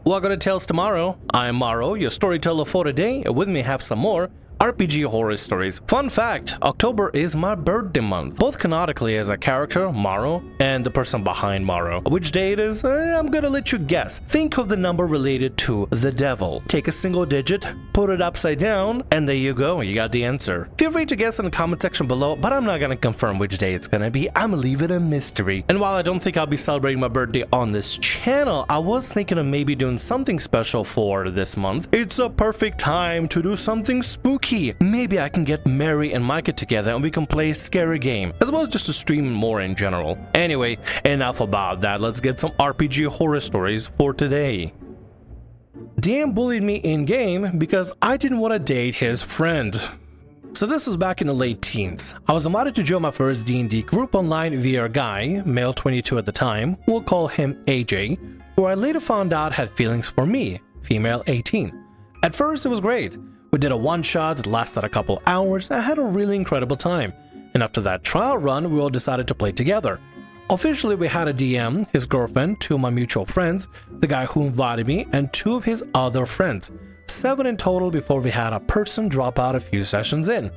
Welcome to Tales Tomorrow. I'm Morrow, your storyteller for today, and with me have some more RPG horror stories. Fun fact, October is my birthday month, both canonically as a character, Morrow, and the person behind Morrow. Which day it is? I'm gonna let you guess. Think of the number related to the devil. Take a single digit, put it upside down, and there you go, you got the answer. Feel free to guess in the comment section below, but I'm not gonna confirm which day it's gonna be. I'm gonna leave it a mystery. And while I don't think I'll be celebrating my birthday on this channel, I was thinking of maybe doing something special for this month. It's a perfect time to do something spooky. Maybe I can get Mary and Micah together and we can play a scary game, as well as just to stream more in general. Anyway, enough about that. Let's get some RPG horror stories for today. DM bullied me in-game because I didn't want to date his friend. So this was back in the late teens. I was invited to join my first D&D group online via a guy, male 22 at the time, we'll call him AJ, who I later found out had feelings for me, female 18. At first it was great. We did a one-shot that lasted a couple hours and I had a really incredible time. And after that trial run, we all decided to play together. Officially, we had a DM, his girlfriend, 2 of my mutual friends, the guy who invited me, and 2 of his other friends. 7 in total before we had a person drop out a few sessions in.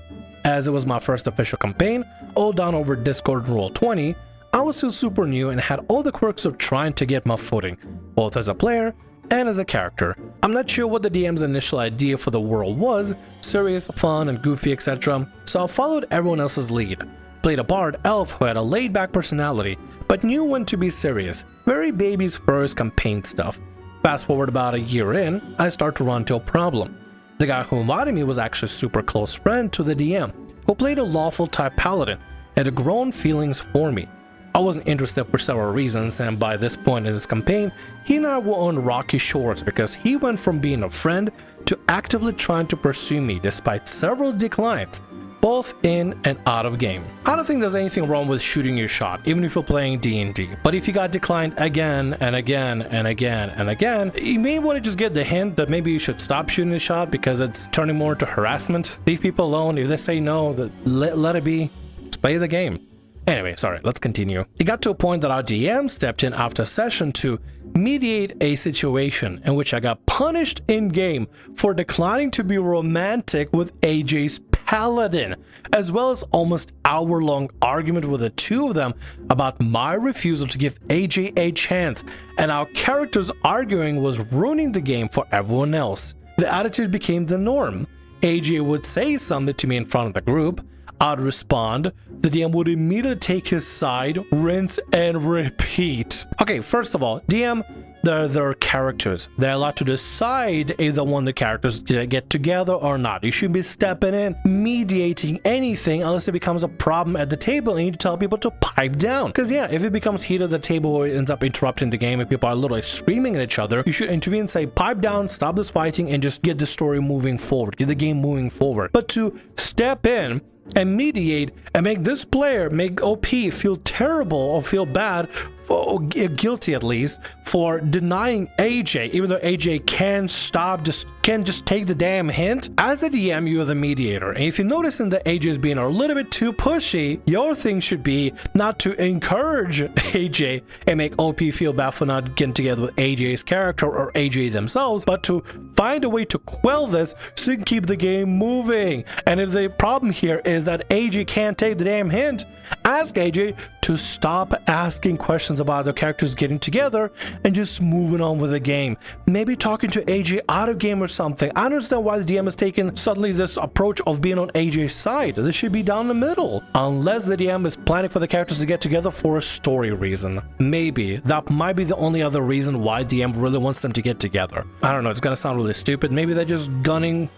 As it was my first official campaign, all done over Discord and Roll20, I was still super new and had all the quirks of trying to get my footing, both as a player and as a character. I'm not sure what the DM's initial idea for the world was, serious, fun, and goofy, etc., so I followed everyone else's lead. Played a bard elf who had a laid-back personality, but knew when to be serious, very baby's first campaign stuff. Fast forward about a year in, I start to run into a problem. The guy who invited me was actually a super close friend to the DM, who played a lawful type paladin, and had grown feelings for me. I wasn't interested for several reasons, and by this point in this campaign, he and I were on rocky shores because he went from being a friend to actively trying to pursue me despite several declines, both in and out of game. I don't think there's anything wrong with shooting your shot, even if you're playing D&D, but if you got declined again and again and again and again, you may want to just get the hint that maybe you should stop shooting the shot because it's turning more into harassment. Leave people alone. If they say no, let it be. Just play the game. Anyway, sorry, let's continue. It got to a point that our DM stepped in after a session to mediate a situation in which I got punished in-game for declining to be romantic with AJ's paladin, as well as almost hour-long argument with the 2 of them about my refusal to give AJ a chance, and our characters arguing was ruining the game for everyone else. The attitude became the norm. AJ would say something to me in front of the group, I'd respond, the DM would immediately take his side, rinse and repeat. Okay, first of all, DM, they're characters. They're allowed to decide if they want the characters to get together or not. You shouldn't be stepping in, mediating anything unless it becomes a problem at the table and you need to tell people to pipe down. Because yeah, if it becomes heated at the table or it ends up interrupting the game and people are literally screaming at each other, you should intervene and say, pipe down, stop this fighting, and just get the story moving forward, get the game moving forward. But to step in and mediate and make this player, make OP feel terrible or feel bad, or guilty at least, for denying AJ, even though AJ can just take the damn hint. As a DM, you're the mediator, and if you're noticing that AJ is being a little bit too pushy, your thing should be not to encourage AJ and make OP feel bad for not getting together with AJ's character or AJ themselves, but to find a way to quell this so you can keep the game moving. And if the problem here is that AJ can't take the damn hint, ask AJ to stop asking questions about the characters getting together and just moving on with the game. Maybe talking to AJ out of game or something. I understand why the DM has taken suddenly this approach of being on AJ's side. This should be down the middle. Unless the DM is planning for the characters to get together for a story reason. Maybe. That might be the only other reason why DM really wants them to get together. I don't know, it's gonna sound really stupid. Maybe they're just gunning,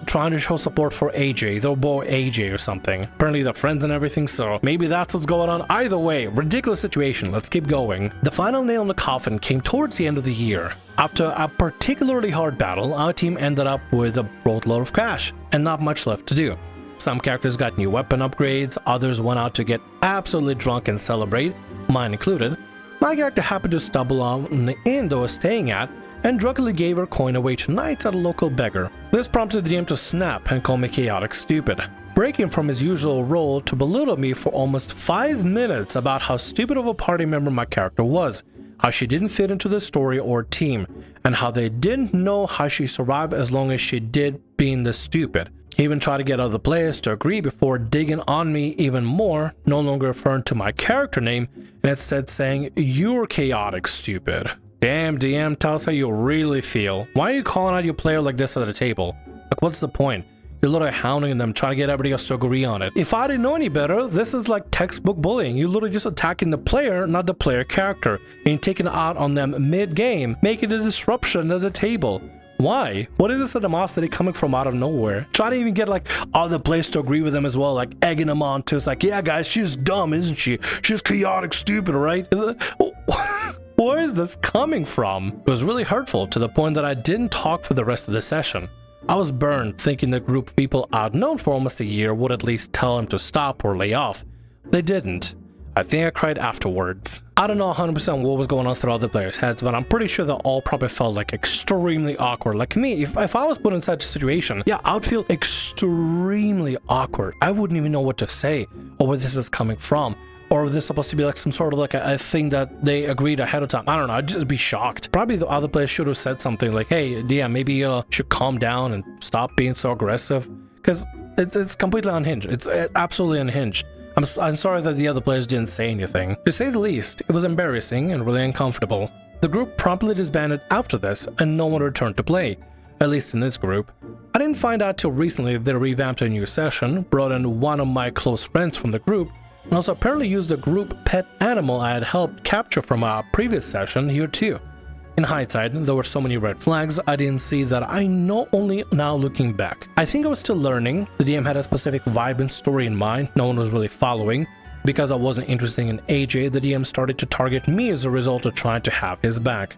trying to show support for AJ, their boy AJ or something. Apparently they're friends and everything, so maybe that's what's going on. Either way, ridiculous situation. Let's keep going. The final nail in the coffin came towards the end of the year. After a particularly hard battle, our team ended up with a boatload of cash and not much left to do. Some characters got new weapon upgrades, others went out to get absolutely drunk and celebrate, mine included. My character happened to stumble on the inn they were staying at and drunkenly gave her coin away to nights at a local beggar. This prompted the DM to snap and call me chaotic stupid, breaking from his usual role to belittle me for almost 5 minutes about how stupid of a party member my character was. how she didn't fit into the story or team, and how they didn't know how she survived as long as she did being the stupid. He even tried to get other players to agree before digging on me even more, no longer referring to my character name, and instead saying, "You're chaotic stupid." Damn, DM, tell us how you really feel. Why are you calling out your player like this at the table? Like, what's the point? You're literally hounding them, trying to get everybody else to agree on it. If I didn't know any better, this is like textbook bullying. You're literally just attacking the player, not the player character, and you're taking it out on them mid-game, making a disruption at the table. Why? What is this animosity coming from out of nowhere? Try to even get like other players to agree with them as well, like egging them on to, it's like, yeah guys, she's dumb, isn't she? She's chaotic stupid, right? Where is this coming from? It was really hurtful to the point that I didn't talk for the rest of the session. I was burned thinking the group of people I'd known for almost a year would at least tell him to stop or lay off. They didn't. I think I cried afterwards. I don't know 100% what was going on through other players' heads, but I'm pretty sure they all probably felt like extremely awkward. Like me, if I was put in such a situation, yeah, I would feel extremely awkward. I wouldn't even know what to say or where this is coming from. Or is this supposed to be like some sort of like a thing that they agreed ahead of time? I don't know, I'd just be shocked. Probably the other players should have said something like, hey, DM, maybe you should calm down and stop being so aggressive. Because it's completely unhinged. It's absolutely unhinged. I'm sorry that the other players didn't say anything. To say the least, it was embarrassing and really uncomfortable. The group promptly disbanded after this, and no one returned to play. At least in this group. I didn't find out till recently they revamped a new session, brought in one of my close friends from the group, and also apparently used the group pet animal I had helped capture from our previous session here too. In hindsight, there were so many red flags I didn't see that I know only now looking back. I think I was still learning. The DM had a specific vibe and story in mind no one was really following. Because I wasn't interested in AJ, the DM started to target me as a result of trying to have his back.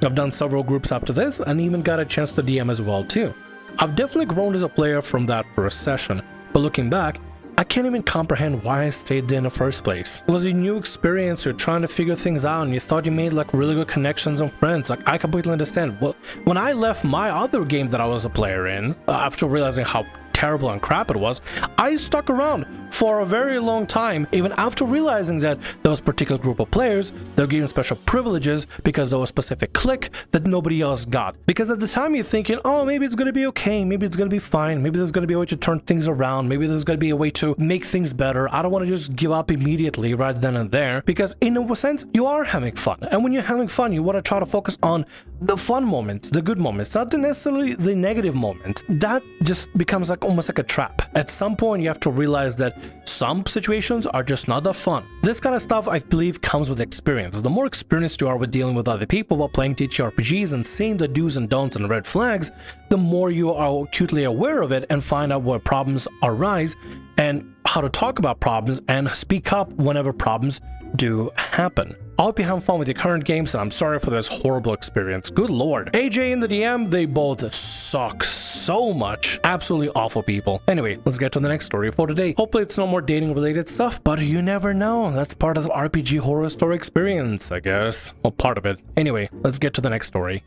I've done several groups after this and even got a chance to DM as well too. I've definitely grown as a player from that first session, but looking back, I can't even comprehend why I stayed there in the first place. It was a new experience, you're trying to figure things out and you thought you made like really good connections and friends. Like, I completely understand. Well, when I left my other game that I was a player in, after realizing how terrible and crap it was, I stuck around for a very long time, even after realizing that there was a particular group of players that were given special privileges because there was a specific clique that nobody else got. Because at the time you're thinking, oh, maybe it's going to be okay, maybe it's going to be fine, maybe there's going to be a way to turn things around, maybe there's going to be a way to make things better. I don't want to just give up immediately right then and there, because in a sense, you are having fun. And when you're having fun, you want to try to focus on the fun moments, the good moments, not necessarily the negative moments. That just becomes like almost like a trap. At some point, you have to realize that some situations are just not that fun. This kind of stuff, I believe, comes with experience. The more experienced you are with dealing with other people while playing TTRPGs and seeing the do's and don'ts and red flags, the more you are acutely aware of it and find out where problems arise and how to talk about problems and speak up whenever problems do happen. I hope you're having fun with your current games, and I'm sorry for this horrible experience. Good lord. AJ and the DM, they both suck so much. Absolutely awful people. Anyway, let's get to the next story for today. Hopefully it's no more dating related stuff, but you never know. That's part of the RPG horror story experience, I guess. Well, part of it. Anyway, let's get to the next story.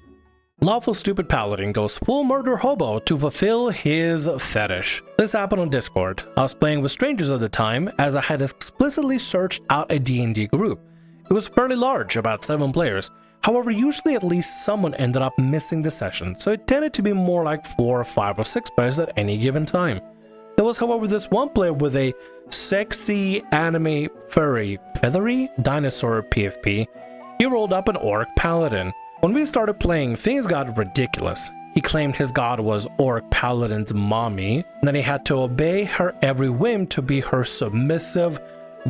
Lawful Stupid Paladin goes full murder hobo to fulfill his fetish. This happened on Discord. I was playing with strangers at the time, as I had explicitly searched out a D&D group. It was fairly large, about 7 players. However, usually at least someone ended up missing the session, so it tended to be more like 4, 5, or 6 players at any given time. There was, however, this one player with a sexy anime feathery dinosaur PFP. He rolled up an orc paladin. When we started playing, things got ridiculous. He claimed his god was Orc Paladin's mommy, and that he had to obey her every whim to be her submissive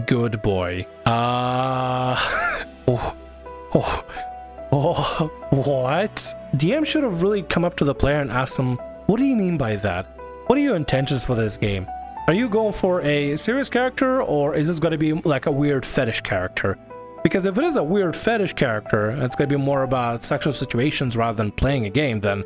good boy. What? DM should have really come up to the player and asked him, what do you mean by that? What are your intentions for this game? Are you going for a serious character, or is this going to be like a weird fetish character? Because if it is a weird fetish character, it's going to be more about sexual situations rather than playing a game, then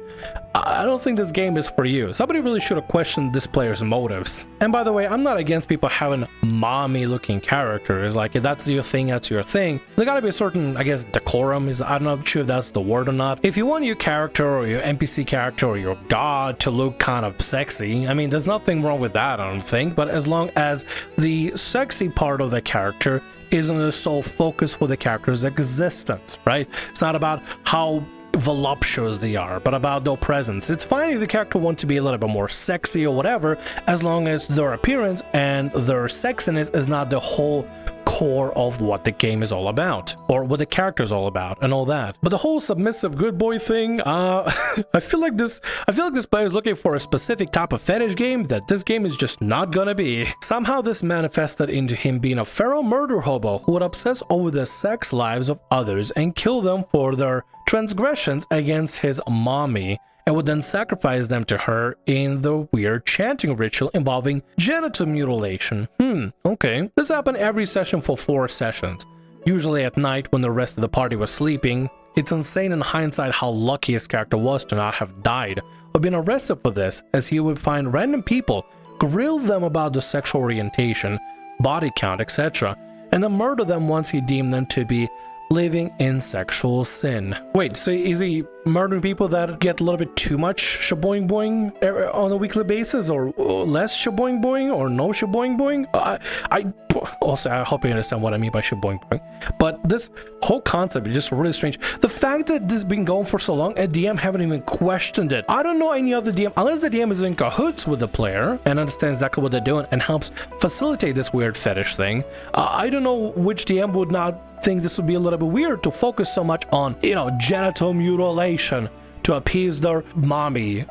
I don't think this game is for you. Somebody really should have questioned this player's motives. And by the way, I'm not against people having mommy-looking characters. Like, if that's your thing, that's your thing. There gotta be a certain, I guess, decorum. I'm not sure if that's the word or not. If you want your character or your NPC character or your god to look kind of sexy, I mean, there's nothing wrong with that, I don't think. But as long as the sexy part of the character isn't the sole focus for the character's existence, right? It's not about how voluptuous they are, but about their presence. It's fine if the character wants to be a little bit more sexy or whatever, as long as their appearance and their sexiness is not the whole core of what the game is all about, or what the character is all about, and all that. But the whole submissive good boy thing, I feel like this player is looking for a specific type of fetish game that this game is just not gonna be. Somehow this manifested into him being a feral murder hobo who would obsess over the sex lives of others and kill them for their transgressions against his mommy, and would then sacrifice them to her in the weird chanting ritual involving genital mutilation. Okay. This happened every session for 4 sessions, usually at night when the rest of the party was sleeping. It's insane in hindsight how lucky his character was to not have died or been arrested for this, as he would find random people, grill them about their sexual orientation, body count, etc., and then murder them once he deemed them to be living in sexual sin. Wait, so is he murdering people that get a little bit too much shaboing boing on a weekly basis, or less shaboing boing, or no shaboing boing? I hope you understand what I mean by shaboing boing. But this whole concept is just really strange. The fact that this has been going for so long and DM haven't even questioned it. I don't know any other DM, unless the DM is in cahoots with the player and understands exactly what they're doing and helps facilitate this weird fetish thing. I don't know which DM would not think this would be a little bit weird to focus so much on, you know, genital mutilation to appease their mommy.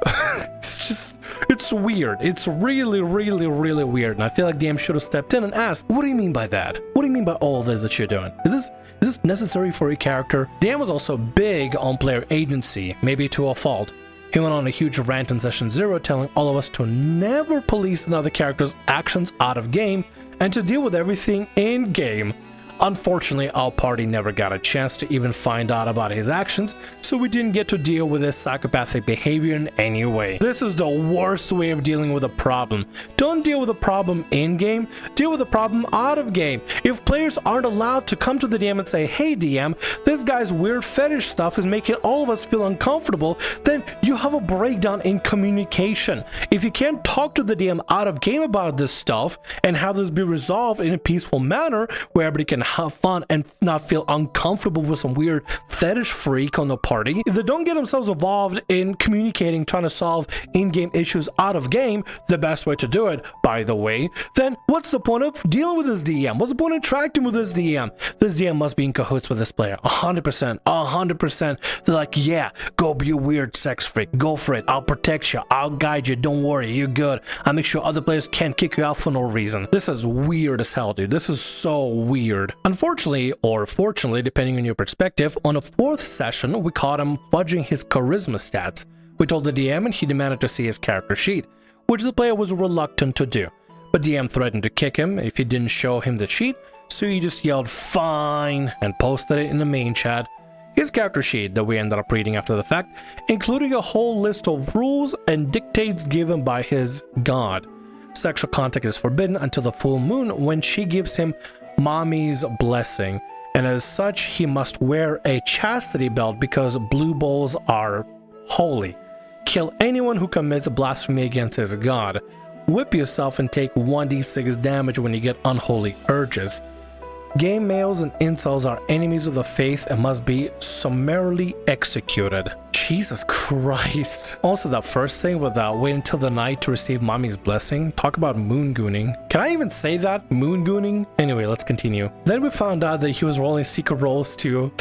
It's weird. It's really weird. And I feel like DM should have stepped in and asked, what do you mean by that? What do you mean by all this that you're doing? Is this necessary for a character? DM was also big on player agency, maybe to a fault. He went on a huge rant in session 0 telling all of us to never police another character's actions out of game and to deal with everything in game. Unfortunately, our party never got a chance to even find out about his actions, so we didn't get to deal with his psychopathic behavior in any way. This is the worst way of dealing with a problem. Don't deal with a problem in-game, deal with a problem out of game. If players aren't allowed to come to the DM and say, hey DM, this guy's weird fetish stuff is making all of us feel uncomfortable, then you have a breakdown in communication. If you can't talk to the DM out of game about this stuff and have this be resolved in a peaceful manner where everybody can have fun and not feel uncomfortable with some weird fetish freak on the party, if they don't get themselves involved in communicating, trying to solve in-game issues out of game, the best way to do it, by the way, then what's the point of dealing with this DM? What's the point of interacting with this DM? This DM must be in cahoots with this player. 100%. They're like, yeah, go be a weird sex freak. Go for it. I'll protect you. I'll guide you. Don't worry. You're good. I'll make sure other players can't kick you out for no reason. This is weird as hell, dude. This is so weird. Unfortunately, or fortunately, depending on your perspective, on a 4th session, we caught him fudging his charisma stats. We told the DM and he demanded to see his character sheet, which the player was reluctant to do. But DM threatened to kick him if he didn't show him the sheet, so he just yelled fine and posted it in the main chat. His character sheet that we ended up reading after the fact, including a whole list of rules and dictates given by his god. Sexual contact is forbidden until the full moon, when she gives him mommy's blessing, and as such he must wear a chastity belt because blue balls are holy. Kill anyone who commits blasphemy against his god. Whip yourself and take 1d6 damage when you get unholy urges. Gay males and incels are enemies of the faith and must be summarily executed. Jesus Christ. Also, that first thing with wait until the night to receive mommy's blessing. Talk about moongooning. Can I even say that? Moongooning? Anyway, let's continue. Then we found out that he was rolling secret rolls too.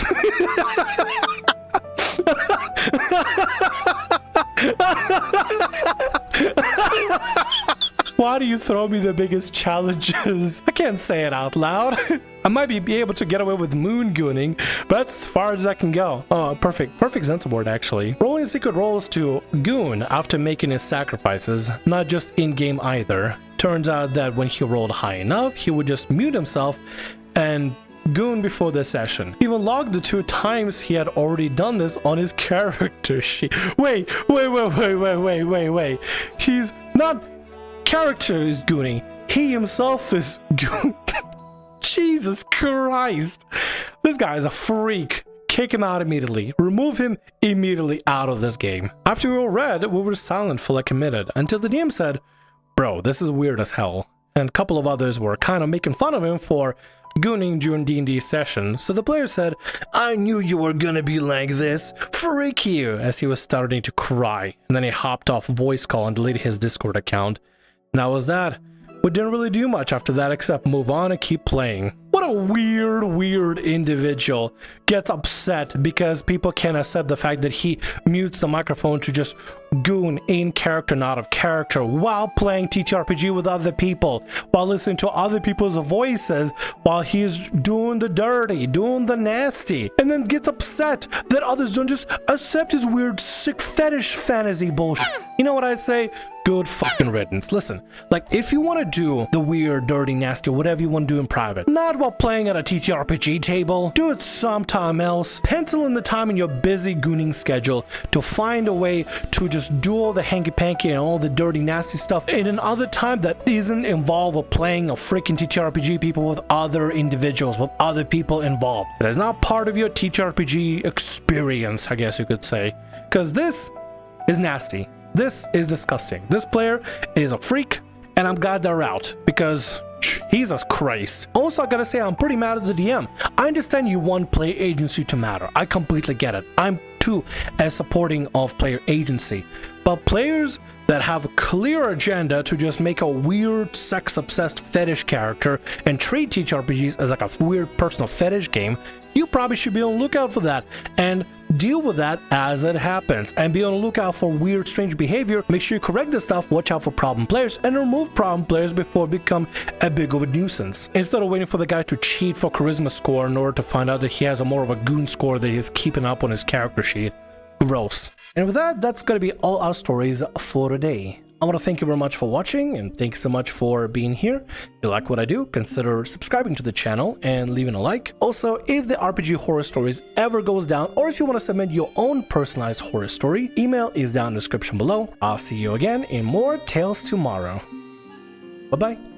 Why do you throw me the biggest challenges? I can't say it out loud. I might be able to get away with moongooning, but that's as far as I can go. Oh, perfect sense of word, actually. Rolling secret rolls to goon after making his sacrifices, not just in-game either. Turns out that when he rolled high enough, he would just mute himself and goon before the session. He even logged the 2 times he had already done this on his character sheet. Wait. He's not character is gooning. He himself is goon. Jesus Christ. This guy is a freak. Kick him out immediately. Remove him immediately out of this game. After we all read, we were silent for like a minute until the DM said, bro, this is weird as hell. And a couple of others were kind of making fun of him for gooning during D&D session, so the player said, "I knew you were gonna be like this, freak you," as he was starting to cry, and then he hopped off voice call and deleted his Discord account. And that was that. We didn't really do much after that except move on and keep playing. What a weird individual gets upset because people can't accept the fact that he mutes the microphone to just goon in character, not of character, while playing TTRPG with other people, while listening to other people's voices, while he's doing the dirty, doing the nasty, and then gets upset that others don't just accept his weird sick fetish fantasy bullshit. You know what I say? Good fucking riddance. Listen, like, if you want to do the weird, dirty, nasty, whatever you want to do in private, not while playing at a TTRPG table, do it sometime else. Pencil in the time in your busy gooning schedule to find a way to just do all the hanky-panky and all the dirty, nasty stuff in another time that isn't involved with playing a freaking TTRPG people with other individuals, with other people involved. That is not part of your TTRPG experience, I guess you could say, because this is nasty. This is disgusting. This player is a freak, and I'm glad they're out, because Jesus Christ. Also, I gotta say, I'm pretty mad at the DM. I understand you want player agency to matter. I completely get it. I'm too as supporting of player agency. But players that have a clear agenda to just make a weird sex-obsessed fetish character and treat TTRPGs as like a weird personal fetish game, you probably should be on the lookout for that and deal with that as it happens, and be on the lookout for weird, strange behavior. Make sure you correct this stuff, watch out for problem players, and remove problem players before it become a big of a nuisance, instead of waiting for the guy to cheat for charisma score in order to find out that he has a more of a goon score that he's keeping up on his character sheet. Gross. And with that, that's gonna be all our stories for today. I want to thank you very much for watching, and thanks so much for being here. If you like what I do, consider subscribing to the channel and leaving a like. Also, if the RPG Horror Stories ever goes down, or if you want to submit your own personalized horror story, email is down in the description below. I'll see you again in more Tales Tomorrow. Bye-bye.